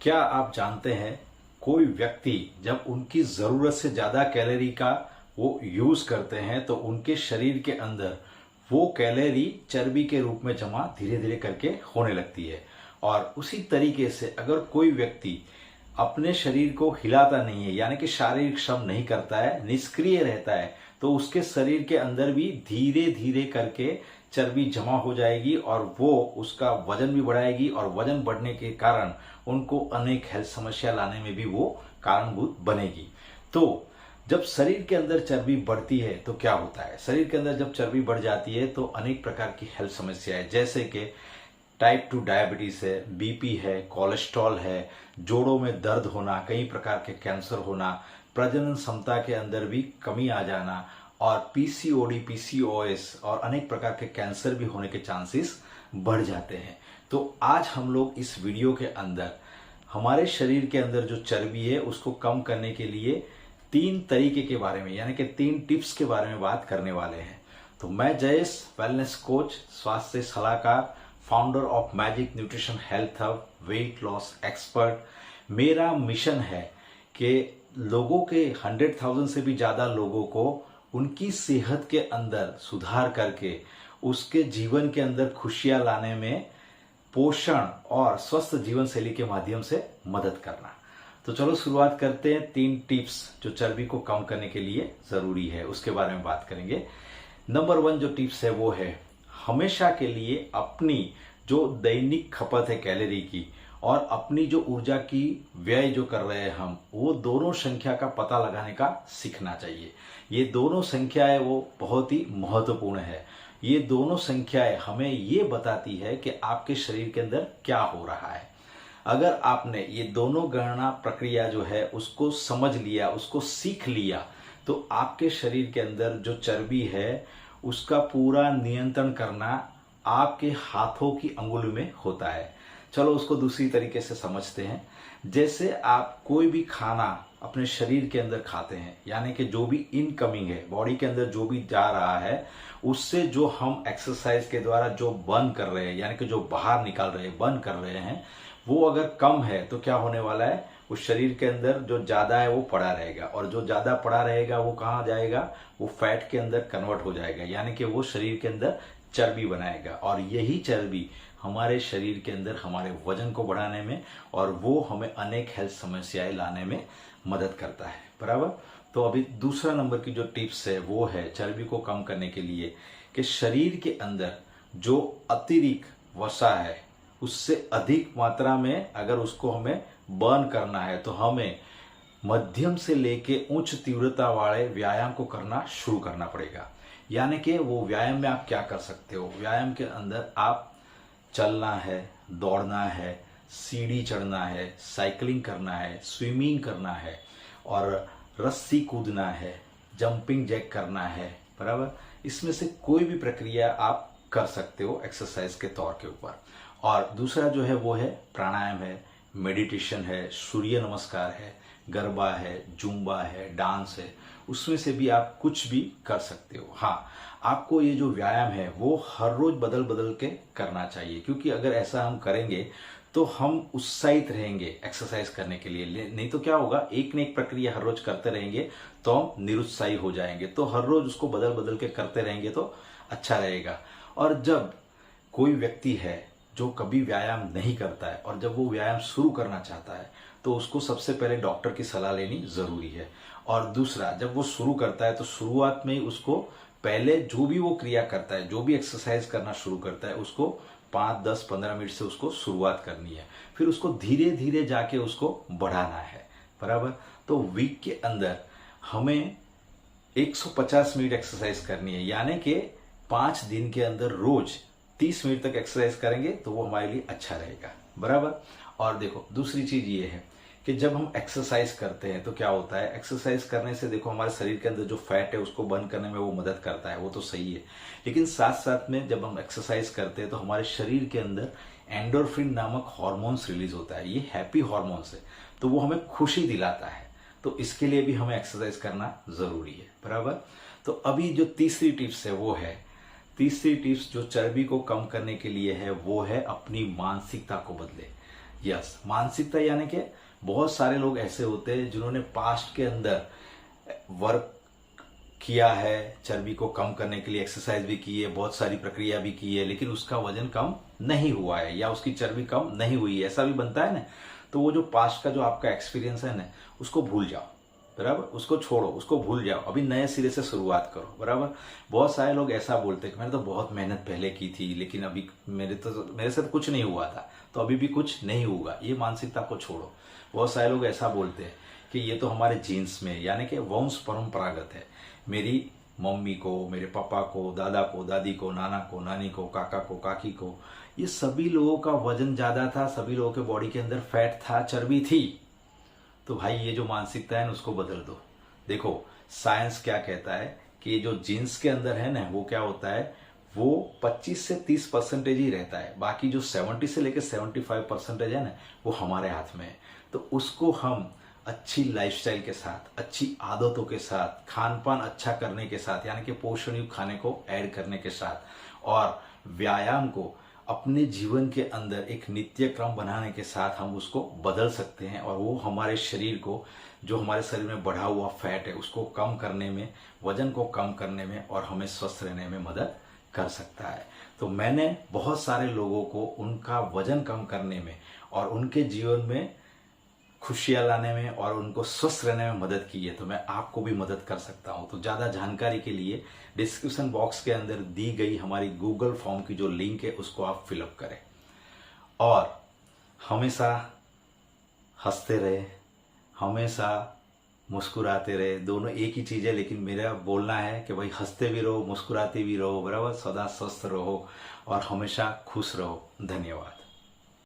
क्या आप जानते हैं कोई व्यक्ति जब उनकी जरूरत से ज्यादा कैलोरी का वो यूज करते हैं तो उनके शरीर के अंदर वो कैलोरी चर्बी के रूप में जमा धीरे धीरे करके होने लगती है। और उसी तरीके से अगर कोई व्यक्ति अपने शरीर को हिलाता नहीं है, यानी कि शारीरिक श्रम नहीं करता है, निष्क्रिय रहता है, तो उसके शरीर के अंदर भी धीरे धीरे करके चर्बी जमा हो जाएगी और वो उसका वजन भी बढ़ाएगी और वजन बढ़ने के कारण उनको अनेक हेल्थ समस्या लाने में भी वो कारणभूत बनेगी। तो जब शरीर के अंदर चर्बी बढ़ती है तो क्या होता है, शरीर के अंदर जब चर्बी बढ़ जाती है तो अनेक प्रकार की हेल्थ समस्या है, जैसे कि टाइप 2 डायबिटीज है, बीपी है, कोलेस्ट्रॉल है, जोड़ों में दर्द होना, कई प्रकार के कैंसर होना, प्रजनन क्षमता के अंदर भी कमी आ जाना और पीसीओडी, पीसीओएस और अनेक प्रकार के कैंसर भी होने के चांसेस बढ़ जाते हैं। तो आज हम लोग इस वीडियो के अंदर हमारे शरीर के अंदर जो चर्बी है उसको कम करने के लिए 3 तरीके के बारे में, यानी कि 3 टिप्स के बारे में बात करने वाले हैं। तो मैं जयेश, वेलनेस कोच, स्वास्थ्य सलाहकार, founder of magic nutrition health hub, weight loss expert. मेरा मिशन है कि लोगों के 100,000 से भी ज्यादा लोगों को उनकी सेहत के अंदर सुधार करके उसके जीवन के अंदर खुशियां लाने में पोषण और स्वस्थ जीवन शैली के माध्यम से मदद करना। तो चलो शुरुआत करते हैं। 3 टिप्स जो चर्बी को कम करने के लिए जरूरी है उसके बारे में बात करेंगे। नंबर 1 जो टिप्स है वो है हमेशा के लिए अपनी जो दैनिक खपत है कैलोरी की और अपनी जो ऊर्जा की व्यय जो कर रहे हैं हम, वो दोनों संख्या का पता लगाने का सीखना चाहिए। ये दोनों संख्याएं वो बहुत ही महत्वपूर्ण है। ये दोनों संख्याएं हमें ये बताती है कि आपके शरीर के अंदर क्या हो रहा है। अगर आपने ये दोनों गणना प्रक्रिया जो है उसको समझ लिया, उसको सीख लिया, तो आपके शरीर के अंदर जो चर्बी है उसका पूरा नियंत्रण करना आपके हाथों की अंगुली में होता है। चलो उसको दूसरी तरीके से समझते हैं। जैसे आप कोई भी खाना अपने शरीर के अंदर खाते हैं, यानी कि जो भी इनकमिंग है बॉडी के अंदर, जो भी जा रहा है, उससे जो हम एक्सरसाइज के द्वारा जो बर्न कर रहे हैं, यानी कि जो बाहर निकाल रहे हैं, बर्न कर रहे हैं, वो अगर कम है तो क्या होने वाला है, उस शरीर के अंदर जो ज्यादा है वो पड़ा रहेगा और जो ज्यादा पड़ा रहेगा वो कहाँ जाएगा, वो फैट के अंदर कन्वर्ट हो जाएगा, यानी कि वो शरीर के अंदर चर्बी बनाएगा। और यही चर्बी हमारे शरीर के अंदर हमारे वजन को बढ़ाने में और वो हमें अनेक हेल्थ समस्याएं लाने में मदद करता है। बराबर। तो अभी दूसरा नंबर की जो टिप्स है वो है चर्बी को कम करने के लिए कि शरीर के अंदर जो अतिरिक्त वसा है उससे अधिक मात्रा में अगर उसको हमें बर्न करना है तो हमें मध्यम से लेके उच्च तीव्रता वाले व्यायाम को करना शुरू करना पड़ेगा। यानी कि वो व्यायाम में आप क्या कर सकते हो, व्यायाम के अंदर आप चलना है, दौड़ना है, सीढ़ी चढ़ना है, साइकिलिंग करना है, स्विमिंग करना है और रस्सी कूदना है, जंपिंग जैक करना है। बराबर। इसमें से कोई भी प्रक्रिया आप कर सकते हो एक्सरसाइज के तौर के ऊपर। और दूसरा जो है वो है प्राणायाम है, मेडिटेशन है, सूर्य नमस्कार है, गरबा है, जुम्बा है, डांस है, उसमें से भी आप कुछ भी कर सकते हो। हाँ, आपको ये जो व्यायाम है वो हर रोज बदल बदल के करना चाहिए, क्योंकि अगर ऐसा हम करेंगे तो हम उत्साहित रहेंगे एक्सरसाइज करने के लिए। नहीं तो क्या होगा, एक न एक प्रक्रिया हर रोज करते रहेंगे तो हम निरुत्साही हो जाएंगे। तो हर रोज उसको बदल बदल के करते रहेंगे तो अच्छा रहेगा। और जब कोई व्यक्ति है जो कभी व्यायाम नहीं करता है और जब वो व्यायाम शुरू करना चाहता है तो उसको सबसे पहले डॉक्टर की सलाह लेनी जरूरी है। और दूसरा, जब वो शुरू करता है तो शुरुआत में ही उसको पहले जो भी वो क्रिया करता है, जो भी एक्सरसाइज करना शुरू करता है, उसको 5, 10, 15 मिनट से उसको शुरुआत करनी है, फिर उसको धीरे धीरे जाके उसको बढ़ाना है। बराबर। तो वीक के अंदर हमें 150 मिनट एक्सरसाइज करनी है, यानी कि 5 दिन के अंदर रोज 30 मिनट तक एक्सरसाइज करेंगे तो वो हमारे लिए अच्छा रहेगा। बराबर। और देखो दूसरी चीज ये है कि जब हम एक्सरसाइज करते हैं तो क्या होता है, एक्सरसाइज करने से देखो हमारे शरीर के अंदर जो फैट है उसको बर्न करने में वो मदद करता है, वो तो सही है। लेकिन साथ साथ में जब हम एक्सरसाइज करते हैं तो हमारे शरीर के अंदर एंडोर्फिन नामक हॉर्मोन्स रिलीज होता है। ये हैप्पी हॉर्मोन्स है, तो वो हमें खुशी दिलाता है। तो इसके लिए भी हमें एक्सरसाइज करना जरूरी है। बराबर। तो अभी जो तीसरी टिप्स है वो है, तीसरी टिप्स जो चर्बी को कम करने के लिए है वो है अपनी मानसिकता को बदले। यस, मानसिकता यानी कि बहुत सारे लोग ऐसे होते हैं जिन्होंने पास्ट के अंदर वर्क किया है, चर्बी को कम करने के लिए एक्सरसाइज भी की है, बहुत सारी प्रक्रिया भी की है, लेकिन उसका वजन कम नहीं हुआ है या उसकी चर्बी कम नहीं हुई है, ऐसा भी बनता है ना। तो वो जो पास्ट का जो आपका एक्सपीरियंस है ना, उसको भूल जाओ, बराबर, उसको छोड़ो, उसको भूल जाओ, अभी नए सिरे से शुरुआत करो, बराबर। बहुत सारे लोग ऐसा बोलते हैं कि मैंने तो बहुत मेहनत पहले की थी, लेकिन अभी मेरे से तो कुछ नहीं हुआ था, तो अभी भी कुछ नहीं होगा। ये मानसिकता को छोड़ो। बहुत सारे लोग ऐसा बोलते हैं कि ये तो हमारे जीन्स में, यानी कि वंश परंपरागत है। मेरी मम्मी को, मेरे पापा को, दादा को, दादी को, नाना को, नानी को, काका को, काकी को, ये सभी लोगों का वजन ज्यादा था, सभी लोगों के बॉडी के अंदर फैट था, चर्बी थी। तो भाई ये जो मानसिकता है ना, उसको बदल दो। देखो साइंस क्या कहता है कि ये जो जीन्स के अंदर है ना, वो क्या होता है, वो 25 से 30% ही रहता है, बाकी जो 70 से लेकर 75% है ना, वो हमारे हाथ में है। तो उसको हम अच्छी लाइफस्टाइल के साथ, अच्छी आदतों के साथ, खान पान अच्छा करने के साथ, यानी कि पोषण युक्त खाने को ऐड करने के साथ, और व्यायाम को अपने जीवन के अंदर एक नित्य क्रम बनाने के साथ हम उसको बदल सकते हैं। और वो हमारे शरीर को, जो हमारे शरीर में बढ़ा हुआ फैट है, उसको कम करने में, वजन को कम करने में और हमें स्वस्थ रहने में मदद कर सकता है। तो मैंने बहुत सारे लोगों को उनका वजन कम करने में और उनके जीवन में खुशियां लाने में और उनको स्वस्थ रहने में मदद की है, तो मैं आपको भी मदद कर सकता हूं। तो ज़्यादा जानकारी के लिए डिस्क्रिप्शन बॉक्स के अंदर दी गई हमारी गूगल फॉर्म की जो लिंक है, उसको आप फिलअप करें। और हमेशा हंसते रहे, हमेशा मुस्कुराते रहे, दोनों एक ही चीज़ है, लेकिन मेरा बोलना है कि भाई हंसते भी रहो, मुस्कुराते भी रहो, बराबर, सदा स्वस्थ रहो और हमेशा खुश रहो। धन्यवाद।